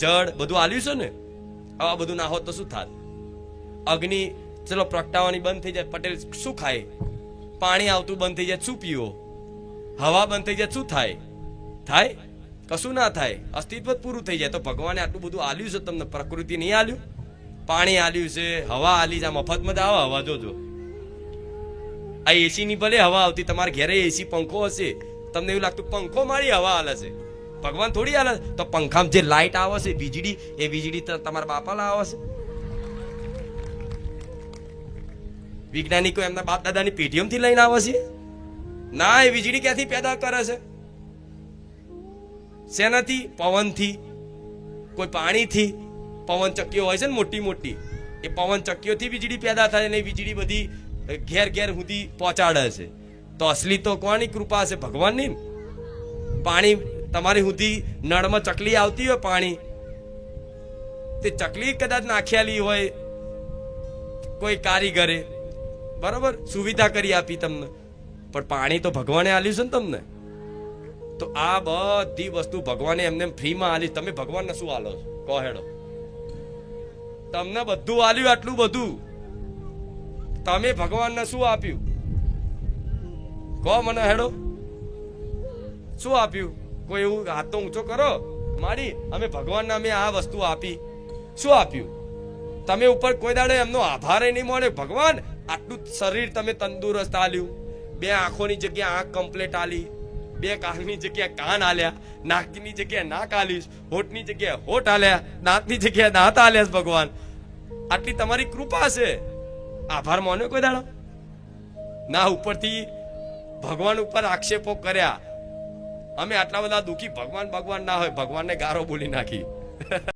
જળ બધું આલ્યું છે ને, આ બધું ના હોત તો શું થાત? અગ્નિ ચલો પ્રગટાવાની બંધ થઈ જાય, પટેલ શું ખાય? પાણી આવતું બંધ થઈ જાય, શું પીવો? હવા બંધ થઈ જાય, શું થાય? થાય? કશું ના થાય, અસ્તિત્વ પૂરું થઈ જાય. તો ભગવાને આટલું બધું આલ્યું છે તમને, પ્રકૃતિ નહીં આલ્યું? પાણી આલ્યું છે, હવા આલી છે, મફતમાં જ આવે હવા. જોજો, આ એસી ની ભલે હવા આવતી, તમારા ઘેરે એસી પંખો હશે, તમને એવું લાગતું પંખો મારી હવા હાલે છે, ભગવાન થોડી હાલે. તો પંખામાં જે લાઈટ આવે છે વીજળી, એ વીજળી તમારા બાપા લાવે છે? વૈજ્ઞાનિકો એમના બાપ દાદાની પેઢીઓમાંથી લઈને આવે છે? ના, એ વીજળી ક્યાંથી પેદા કરે છે? શેનાથી? પવનથી, કોઈ પાણીથી. પવન ચક્કીઓ હોય છે ને મોટી મોટી, એ પવન ચક્કીઓથી વીજળી પેદા થાય, અને વીજળી બધી ઘેર ઘેર સુધી પહોંચાડે છે. તો અસલી તો કોની કૃપા છે? ભગવાનની. પાણી તમારી સુધી નળમાં ચકલી આવતી હોય, પાણી તે ચકલી કદાચ નાખ્યાલી હોય કોઈ કારીગરે, બરોબર, સુવિધા કરી આપી તમને, પણ પાણી તો ભગવાને આલ્યું છે ને તમને. તો આ બધી વસ્તુ ભગવાને એમને ફ્રીમાં આલી. તમે ભગવાનને શું આલો છો? કહો હેડો. તમને બધું આલ્યું, આટલું બધું તમે ભગવાનને શું આપ્યું? કહો મને હેડો, શું આપ્યું? કોઈ એવું હાથ તો ઊંચો કરો મારી, અમે ભગવાનને અમે આ વસ્તુ આપી. શું આપ્યું? તમે ઉપર કોઈ દાડે એમનો આભાર નહીં માને. ભગવાન આટલું શરીર તમે તંદુરસ્ત આલ્યું, 2 આંખોની જગ્યાએ આંખ કમ્પ્લેટ આલી, 2 કાનની જગ્યાએ કાન આલ્યા, નાકની જગ્યાએ નાક આલીશ, હોઠની જગ્યાએ હોઠ આલ્યા, દાંતની જગ્યાએ દાંત આલ્યા. ભગવાન આટલી તમારી કૃપા છે, આભાર માન્યો કોઈ દાડો? ના, ઉપરથી ભગવાન ઉપર આક્ષેપો કર્યા. અમે આટલા બધા દુઃખી, ભગવાન ના હોય, ભગવાનને ગારો બોલી નાખી.